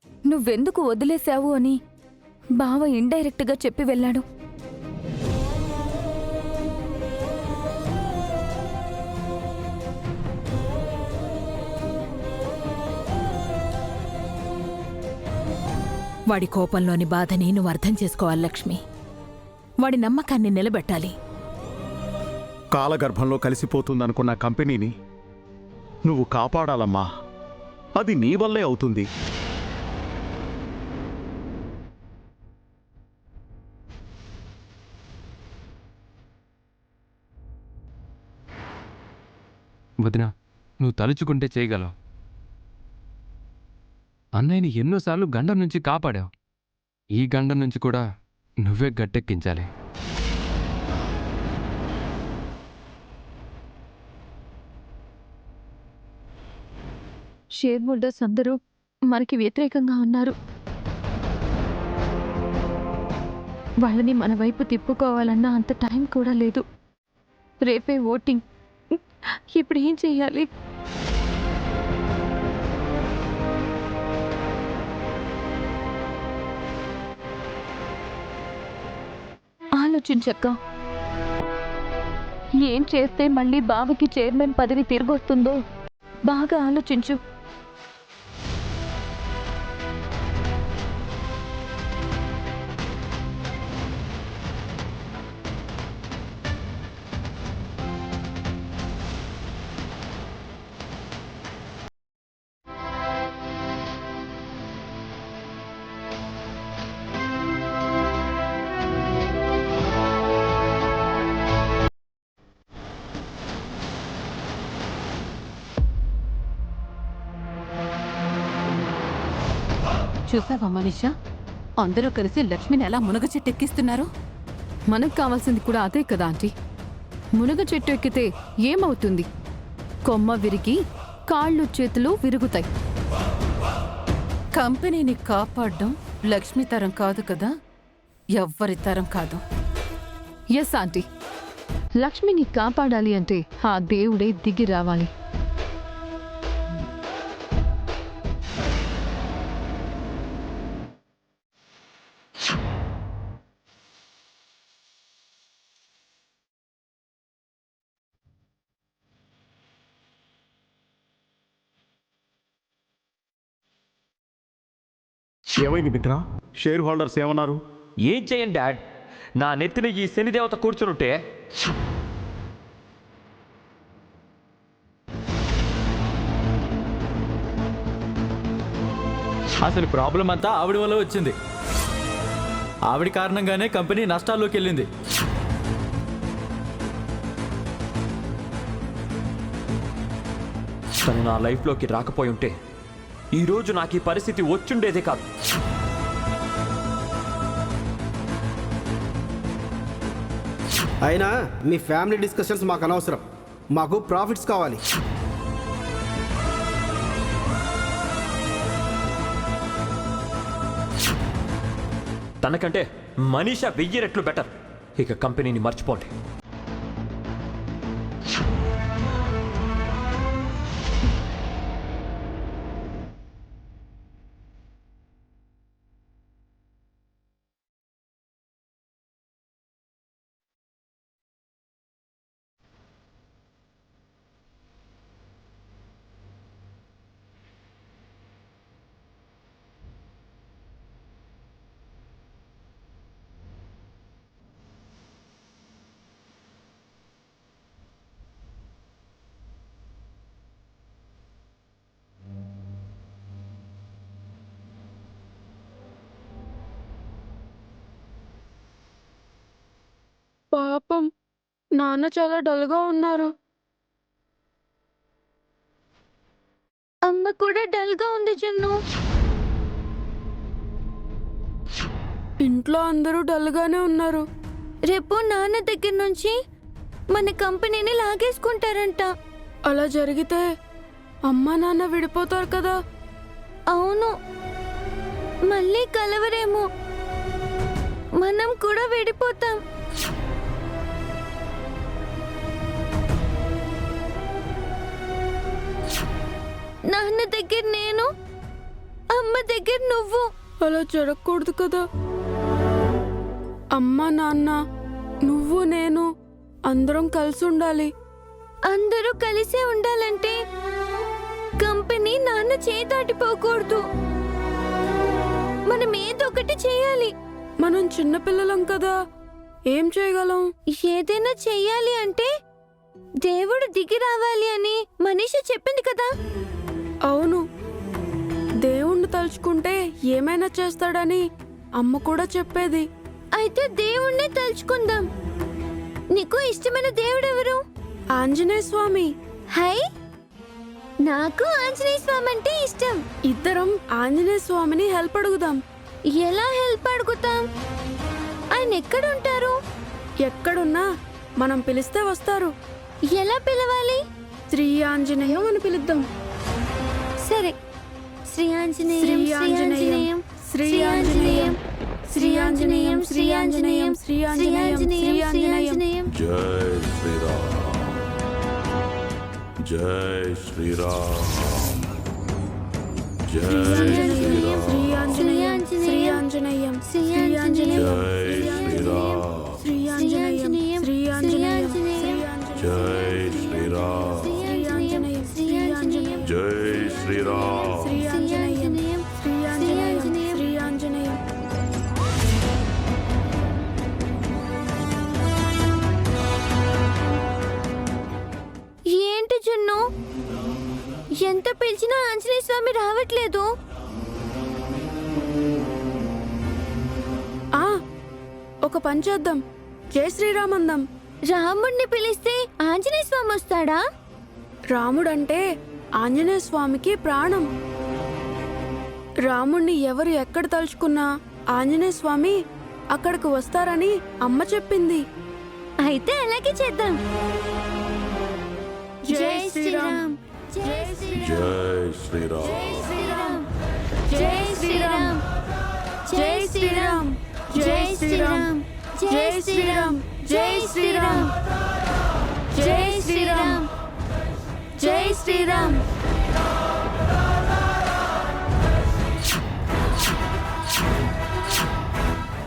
నువ్వెందుకు వదిలేశావు అని బావ ఇండైరెక్ట్గా చెప్పి వెళ్ళాడు. వాడి కోపంలోని బాధని నువ్వు అర్థం చేసుకోవాలి లక్ష్మి. వాడి నమ్మకాన్ని నిలబెట్టాలి. కాలగర్భంలో కలిసిపోతుందనుకున్న కంపెనీని నువ్వు కాపాడాలమ్మా. అది నీ వల్లే అవుతుంది. వదినా, నువ్వు తలుచుకుంటే చేయగలవు. అన్నయ్యని ఎన్నోసార్లు గండం నుంచి కాపాడావు. ఈ గండం నుంచి కూడా నువ్వే గట్టెక్కించాలి. షేర్ హోల్డర్స్ అందరూ మనకి వ్యతిరేకంగా ఉన్నారు. వాళ్ళని మన వైపు తిప్పుకోవాలన్న అంత టైం కూడా లేదు. రేపే ఓటింగ్. ఇప్పుడు ఏం చెయ్యాలి? ఆలోచించక్క. ఏం చేస్తే మళ్ళీ బావకి చైర్మన్ పదవి తిరిగొస్తుందో బాగా ఆలోచించు. చూసావా మనీషా, అందరూ కలిసి లక్ష్మిని ఎలా మునగ చెట్టు ఎక్కిస్తున్నారు? మనకు కావాల్సింది కూడా అదే కదా ఆంటీ. మునగ చెట్టు ఎక్కితే ఏమవుతుంది? కొమ్మ విరిగి కాళ్ళు చేతులు విరుగుతాయి. కంపెనీని కాపాడడం లక్ష్మి తరం కాదు కదా, ఎవ్వరి తరం కాదు. ఎస్ ఆంటీ, లక్ష్మిని కాపాడాలి అంటే ఆ దేవుడే దిగి రావాలి. ఏమైంది మిత్ర? షేర్ హోల్డర్స్ ఏమన్నారు? ఏం చేయండి డాడ్, నా నెత్తిన ఈ శనిదేవత కూర్చునుంటే అసలు ప్రాబ్లం అంతా ఆవిడ వల్ల వచ్చింది. ఆవిడ కారణంగానే కంపెనీ నష్టాల్లోకి వెళ్ళింది. తను నా లైఫ్లోకి రాకపోయి ఉంటే ఈరోజు నాకు ఈ పరిస్థితి వచ్చుండేదే కాదు. అయినా మీ ఫ్యామిలీ డిస్కషన్స్ మాకు అనవసరం. మాకు ప్రాఫిట్స్ కావాలి. తనకంటే మనీషా 1000 రెట్లు బెటర్. ఇక కంపెనీని మర్చిపోండి. పాపం నాన్న చాలా డల్గా ఉన్నారు. అమ్మ కూడా డల్గా ఉంది చిన్ను. ఇంట్లో అందరూ డల్గానే ఉన్నారు. రేపు నాన్న దగ్గర నుంచి మన కంపెనీని లాగేసుకుంటారంట. అలా జరిగితే అమ్మ నాన్న విడిపోతారు కదా. అవును, మళ్ళీ కలవరేమో. మనం కూడా విడిపోతాం. నాన్న దగ్గర నేను, అమ్మ అమ్మ దగ్గర నువ్వు. అలా జరగకూడదు కదా. అమ్మ నాన్న నువ్వు నేను అందరం కలిసి ఉండాలి. అందరూ కలిసే ఉండాలంటే కంపెనీ నాన్న చేదాటిపోకూడదు. మనం ఏదో ఒకటి చేయాలి. మనం చిన్నపిల్లలం కదా, ఏం చేయగలం? ఏదైనా చెయ్యాలి అంటే దేవుడు దిగి రావాలి అని మనీషా చెప్పింది కదా. అవును, దేవుణ్ణి తలుచుకుంటే ఏమైనా చేస్తాడని అమ్మ కూడా చెప్పేది. అయితే దేవుణ్ణే తలుచుకుందాం. నీకు ఇష్టమైన దేవుడెవరు? ఆంజనేయ స్వామి. హై, నాకు ఆంజనేయ స్వామి అంటే ఇష్టం. ఇద్దరం ఆంజనేయ స్వామిని హెల్ప్ అడుగుదాం. ఎలా హెల్ప్ అడుగుతాం? ఆయన ఎక్కడుంటారు? ఎక్కడున్నా మనం పిలిస్తే వస్తారు. ఎలా పిలవాలి? శ్రీ ఆంజనేయం అని పిలుద్దాం. సరే, శ్రీ ఆంజనేయం, శ్రీ శ్రీ ఆంజనేయం, ఆంజనేయం, శ్రీ ఆంజనేయం, శ్రీ ఆంజనేయం, శ్రీ ఆంజనేయం, శ్రీ ఆంజనేయం, శ్రీ ఆంజనేయం. జై శ్రీరామ్, జై శ్రీరామ్, జై శ్రీరామ్, శ్రీ ఆంజనేయం, శ్రీ ఆంజనేయం, శ్రీ ఆంజనేయం, జై శ్రీరామ్, శ్రీ ఆంజనేయం, శ్రీ ఆంజనేయం, శ్రీ ఆంజనేయం, జై శ్రీరామ్, శ్రీ ఆంజనేయం, శ్రీ ఆంజనేయం, జై శ్రీరామ్. శ్రీ ఆంజనేయం, శ్రీ ఆంజనేయం, శ్రీ ఆంజనేయం. ఏంటి జున్ను, ఎంత పిలిచినా ఆంజనేయ స్వామి రావట్లేదు. ఆ, ఒక పని చేద్దాం. జై శ్రీరామ్ అందాం. రాముడిని పిలిస్తే ఆంజనేయ స్వామి వస్తాడా? రాముడంటే ఆంజనేయ స్వామికి ప్రాణం. రాముణ్ణి ఎవరు ఎక్కడ తలుచుకున్నా ఆంజనేయ స్వామి అక్కడికి వస్తారని అమ్మ చెప్పింది. అయితే అలాగే చేద్దాం. జై శ్రీరామ్, జై శ్రీరామ్, జై శ్రీరామ్, జై శ్రీరామ్, జై శ్రీరామ్, జై శ్రీరామ్, జై శ్రీరామ్, జై శ్రీరామ్, జై శ్రీరామ్, జై శ్రీరామ్.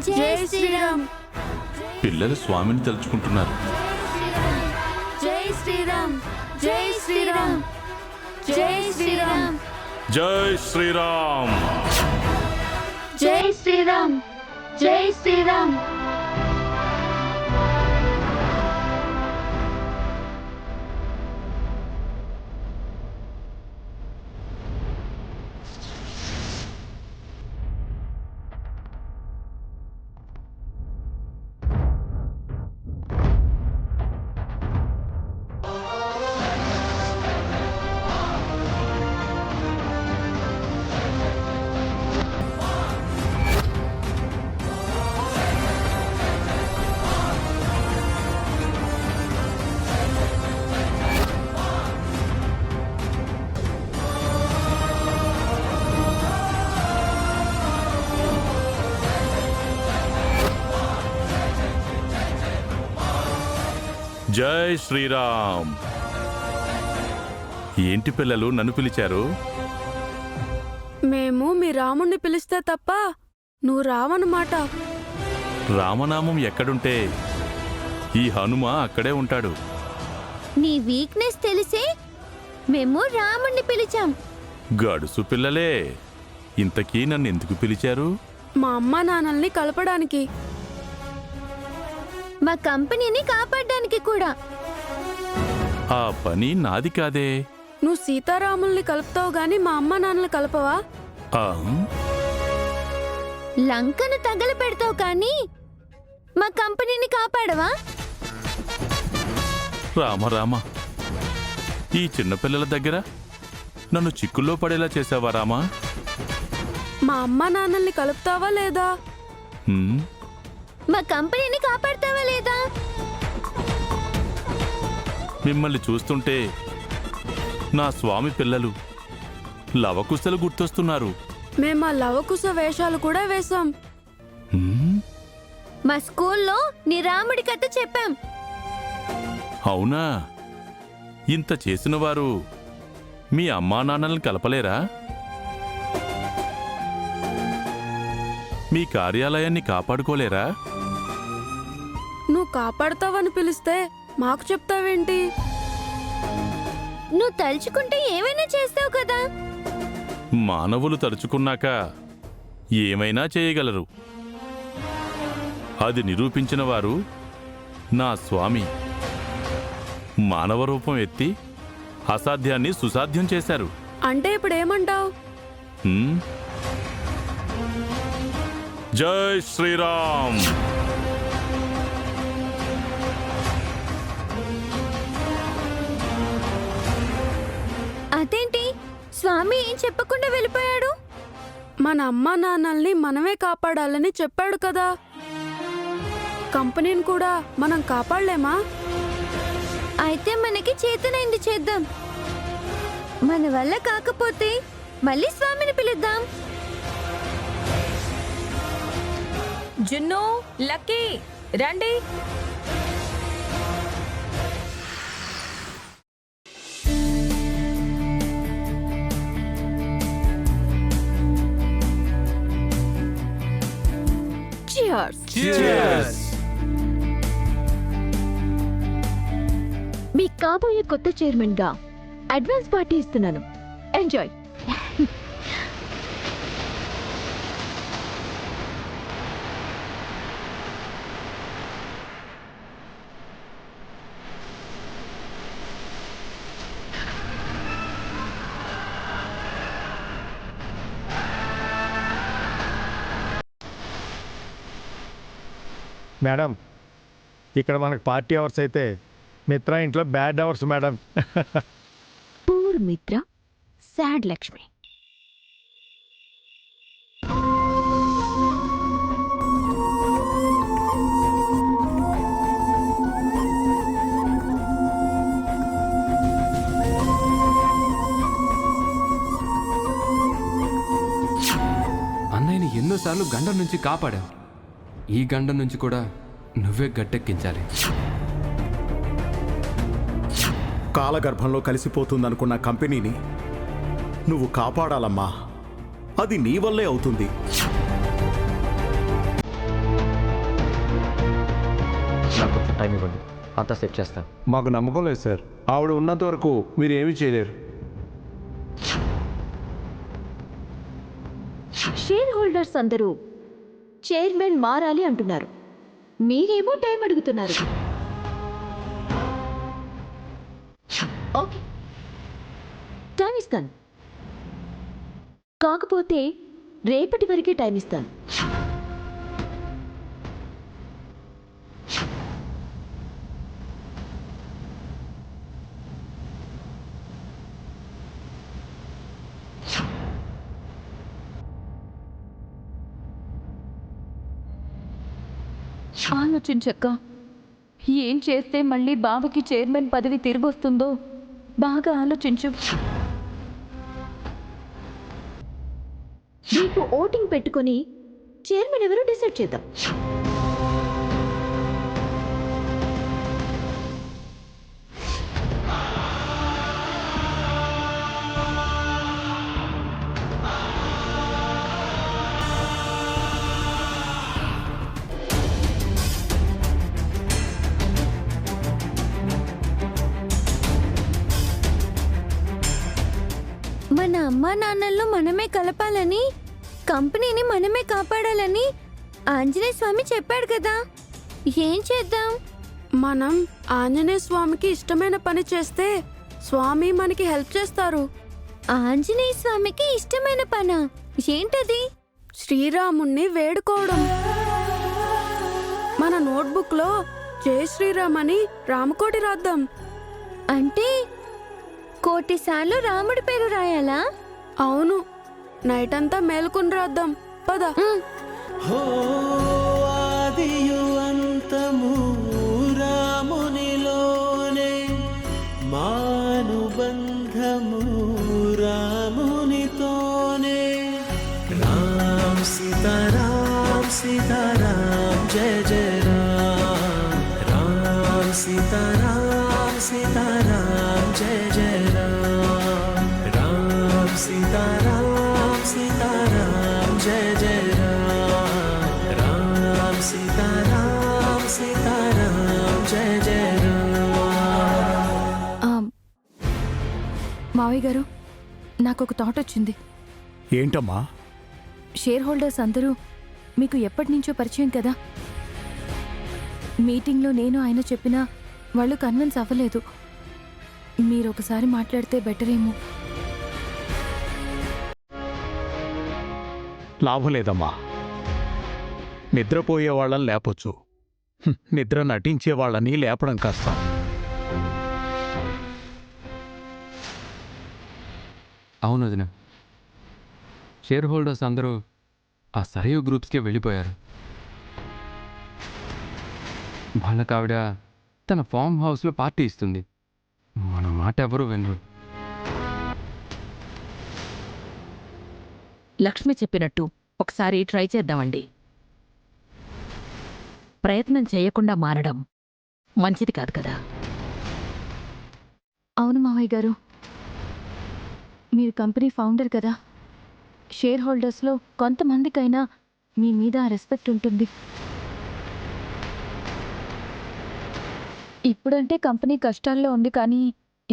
జై శ్రీరామ్, పిల్లలు స్వామిని తలుచుకుంటున్నారు. జై శ్రీరామ్, జై శ్రీరామ్, జై శ్రీరామ్, జై శ్రీరామ్, జై శ్రీరామ్, జై శ్రీరామ్. జై శ్రీరామ్. ఏంటి పిల్లలు నన్ను పిలిచారు? మేము మీ రాముణ్ణి పిలిస్తే తప్ప నువ్వు రావన్నమాట. రామనామం ఎక్కడుంటే ఈ హనుమ అక్కడే ఉంటాడు. నీ వీక్నెస్ తెలిసే మేము రాముణ్ణి పిలిచాం. గడుసు పిల్లలే, ఇంతకీ నన్ను ఎందుకు పిలిచారు? మా అమ్మ నాన్నల్ని కలపడానికి. మా కంపెనీని కాపాడడానికి కూడా. ఆ పని నాది కాదే. నువ్వు సీతారాముల్ని కలుపుతావు గాని మా అమ్మ నాన్నల్ని కలపవా? ఆహం. లంకను తగలపెడతావు కానీ మా కంపెనీని కాపాడవా? రామ రామ, ఈ చిన్నపిల్లల దగ్గర నన్ను చిక్కుల్లో పడేలా చేసావా రామా? మా అమ్మ నాన్నల్ని కలుపుతావా లేదా? హ్మ్? మా కంపెనీని కాపాడతావా లేదా? మిమ్మల్ని చూస్తుంటే నా స్వామి పిల్లలు లవకుశలు గుర్తొస్తున్నారు. మేము ఆ లవకుశ వేషాలు కూడా వేశాం. హ్మ్? మా స్కూల్లో నీ రాముడి కథ చెప్పాం. అవునా? ఇంత చేసిన వారు మీ అమ్మా నాన్నల్ని కలపలేరా? మీ కార్యాలయాన్ని కాపాడుకోలేరా? నువ్వు కాపాడతావని పిలిస్తే మాకు చెప్తావేంటి? నువ్వు తలుచుకుంటే ఏమైనా చేస్తావు కదా. మానవులు తలుచుకున్నాక ఏమైనా చేయగలరు. అది నిరూపించిన వారు నా స్వామి. మానవ రూపం ఎత్తి అసాధ్యాన్ని సుసాధ్యం చేశారు. అంటే ఇప్పుడు ఏమంటావు? హ్మ్? జై శ్రీరామ్. అదేంటి స్వామి ఏం చెప్పకుండా వెళ్ళిపోయాడు? మన అమ్మా నాన్నల్ని మనమే కాపాడాలని చెప్పాడు కదా. కంపెనీని కూడా మనం కాపాడలేమా? అయితే మనకి చేతనైంది చేద్దాం. మన వల్ల కాకపోతే మళ్ళీ స్వామిని పిలుద్దాం. జున్ను, లక్కీ రండి. మీ కాబోయే కొత్త చైర్మన్ గా అడ్వాన్స్ పార్టీ ఇస్తున్నాను. ఎంజాయ్. మేడం, ఇక్కడ మనకు పార్టీ అవర్స్ అయితే మిత్ర ఇంట్లో బ్యాడ్ అవర్స్ మేడం. పూర్ మిత్ర, సాడ్ లక్ష్మి. అన్నయ్యని ఎన్నోసార్లు గండం నుంచి కాపాడావు. ఈ గండం నుంచి కూడా నువ్వే గట్టెక్కించాలి. కాలగర్భంలో కలిసిపోతుందనుకున్న కంపెనీని నువ్వు కాపాడాలమ్మా. అది నీ వల్లే అవుతుంది. నాకు కొంచెం టైం ఇవ్వండి, అంతా సెట్ చేస్తాను. మాకు నమ్మకం లేదు సార్. ఆవిడ ఉన్నంత వరకు మీరు ఏమీ చేయలేరు. షేర్ హోల్డర్స్ అందరూ చైర్మన్ మారాలి అంటున్నారు. మీరేమో టైం అడుగుతున్నారు. ఓకే, టైం ఇస్తాను. కాకపోతే రేపటి వరకే టైం ఇస్తాను. ఆలోచించక్క, ఏం చేస్తే మళ్ళీ బావకి చైర్మన్ పదవి తిరిగొస్తుందో బాగా ఆలోచించు. రేపు ఓటింగ్ పెట్టుకొని చైర్మన్ ఎవరో డిసైడ్ చేద్దాం. మన అమ్మా నాన్నల్లో మనమే కలపాలని, కంపెనీని మనమే కాపాడాలని ఆంజనేయ స్వామి చెప్పాడు కదా. ఏం చేద్దాం? మనం ఆంజనేయ స్వామికి ఇష్టమైన పని చేస్తే స్వామి మనకి హెల్ప్ చేస్తారు. ఆంజనేయ స్వామికి ఇష్టమైన పనా? ఏంటది? శ్రీరాముణ్ణి వేడుకోవడం. మన నోట్బుక్లో జై శ్రీరామ్ అని రామకోటి రాద్దాం. అంటే కోటిసార్లు రాముడి పేరు రాయాలా? అవును, నైట్ అంతా మేల్కొని రాద్దాం. పద. రామునిలోనే మానుబంధము రామునితోనే. రామ్ సీతారాం సీతారాం జయ జయ రామ్. రామ్ సీతారాం సీతారాం జయ జయ రామ్. రామ్ సీతారాం సీతారాం జయ జయ రామ్. మావయ్య గారు, నాకు ఒక థాట్ వచ్చింది. ఏంటమ్మా? షేర్ హోల్డర్స్ అందరూ మీకు ఎప్పటి నుంచో పరిచయం కదా. మీటింగ్లో నేను ఆయన చెప్పినా వాళ్ళు కన్విన్స్ అవ్వలేదు. మీరు ఒకసారి మాట్లాడితే బెటర్ ఏమో. లాభం లేదమ్మా. నిద్రపోయే వాళ్ళని లేపొచ్చు, నిద్ర నటించే వాళ్ళని లేపడం కష్టం. అవును వదిన, షేర్ హోల్డర్స్ అందరూ ఆ సరియు గ్రూప్స్కే వెళ్ళిపోయారు. వాళ్ళకి ఆవిడ తన ఫామ్ హౌస్లో పార్టీ ఇస్తుంది. మన మాట ఎవరు వినరు. లక్ష్మి చెప్పినట్టు ఒకసారి ట్రై చేద్దామండి. ప్రయత్నం చేయకుండా మారడం మంచిది కాదు కదా. అవును మావయ్య గారు, మీరు కంపెనీ ఫౌండర్ కదా. షేర్ హోల్డర్స్లో కొంతమందికైనా మీ మీద రెస్పెక్ట్ ఉంటుంది. ఇప్పుడంటే కంపెనీ కష్టాల్లో ఉంది, కానీ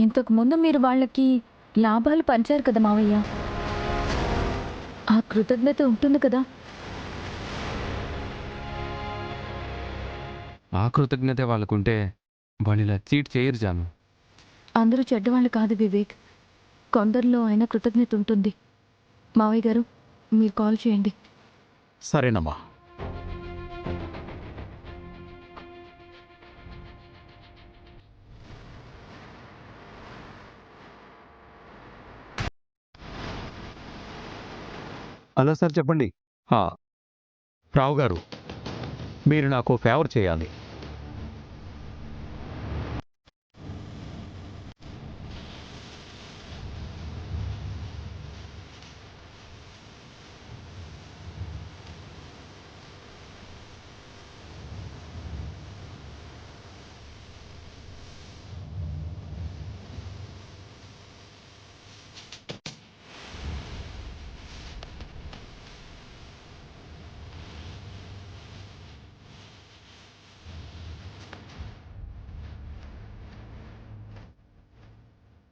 ఇంతకు ముందు మీరు వాళ్ళకి లాభాలు పంచారు కదా మావయ్య. ఆ కృతజ్ఞత ఉంటుంది కదా. ఆ కృతజ్ఞత వాళ్ళకుంటే వాళ్ళు ఇలా చీట్ చేయరు జాను. అందరూ చెడ్డవాళ్ళు కాదు వివేక్, కొందరిలో అయినా కృతజ్ఞత ఉంటుంది. మావయ్య గారు, మీరు కాల్ చేయండి. సరేనమ్మా. హలో సార్, చెప్పండి. రావు గారు, మీరు నాకు ఫేవర్ చేయాలి.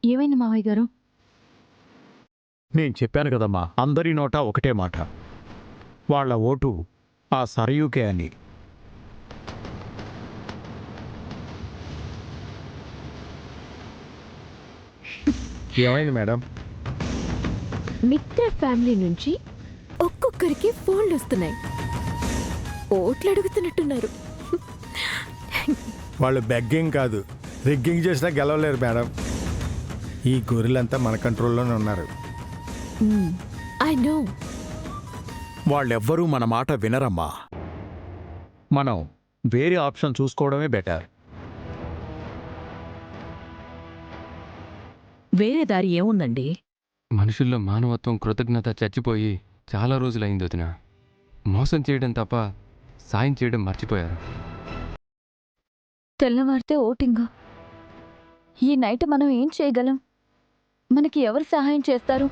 ఏమైంది మావయ్య గారు? నేను చెప్పాను కదమ్మా, అందరి నోట ఒకటే మాట, వాళ్ళ ఓటు ఆ సరయుకే అని. ఏమైంది మేడం? మిత్ర ఫ్యామిలీ నుంచి ఒక్కొక్కరికి ఫోన్లు వస్తున్నాయి. ఓట్లు అడుగుతున్నట్టున్నారు. వాళ్ళు బెగ్గింగ్ కాదు, రిగ్గింగ్ చేసినా గెలవలేరు మేడం. ఈ గొర్రెలంతా మన కంట్రోల్లోనే ఉన్నారు. I know. వాళ్ళెవ్వరూ మన మాట వినరమ్మా. మనం వేరే ఆప్షన్ చూసుకోవడమే బెటర్. వేరే దారి ఏముందండి? మనుషుల్లో మానవత్వం, కృతజ్ఞత చచ్చిపోయి చాలా రోజులైంది వదిన. మోసం చేయడం తప్ప సాయం చేయడం మర్చిపోయారు. తెల్లవారితే ఓటింగ్. ఈ నైట్ మనం ఏం చేయగలం? మనకి ఎవరు సహాయం చేస్తారు?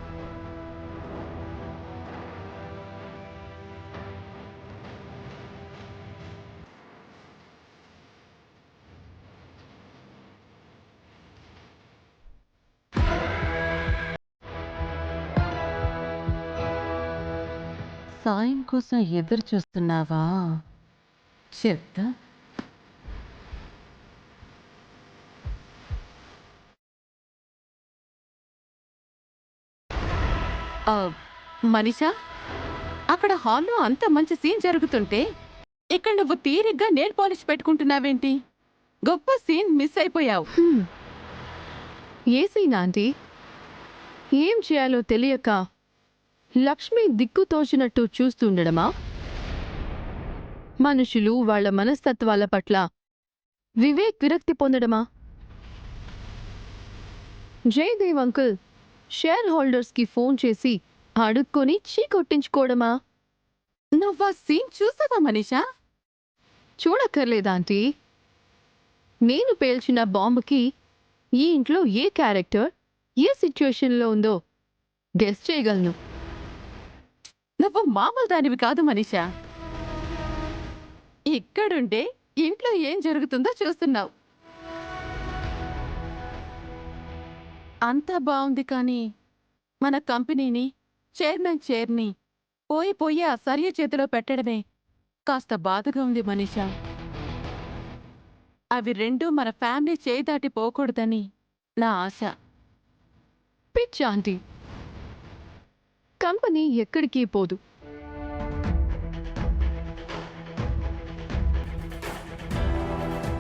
సాయం కోసం ఎదురు చూస్తున్నావా? చెప్తా. మనీషా, అక్కడ హాల్లో అంత మంచి సీన్ జరుగుతుంటే ఇక్కడ నువ్వు తీరిగ్గా నెయిల్ పాలిష్ పెట్టుకుంటున్నావేంటి? గొప్ప సీన్ మిస్ అయిపోయావు. ఏ సీన్ ఆంటీ? ఏం చేయాలో తెలియక లక్ష్మి దిక్కు తోచినట్టు చూస్తుండడమా? మనుషులు వాళ్ళ మనస్తత్వాల పట్ల వివేక్ విరక్తి పొందడమా? జయదేవ్ అంకుల్ షేర్ హోల్డర్స్కి ఫోన్ చేసి అడుక్కొని చీకొట్టించుకోవడమా? నువ్వా సీన్ చూసావా మనీషా? చూడక్కర్లేదా ఆంటీ? నేను పేల్చిన బాంబుకి ఈ ఇంట్లో ఏ క్యారెక్టర్ ఏ సిచ్యుయేషన్లో ఉందో గెస్ చేయగలను. నువ్వు మామూలు దానివి కాదు మనీషా. ఇక్కడుండే ఇంట్లో ఏం జరుగుతుందో చూస్తున్నావు. అంతా బావుంది కానీ మన కంపెనీని చైర్మన్ చైర్ని పోయి ఆ సర్య చేతిలో పెట్టడమే కాస్త బాధగా ఉంది మనీషా. అవి రెండూ మన ఫ్యామిలీ చేయి దాటి పోకూడదని నా ఆశ. పిచ్చి ఆంటీ, కంపెనీ ఎక్కడికి పోదు.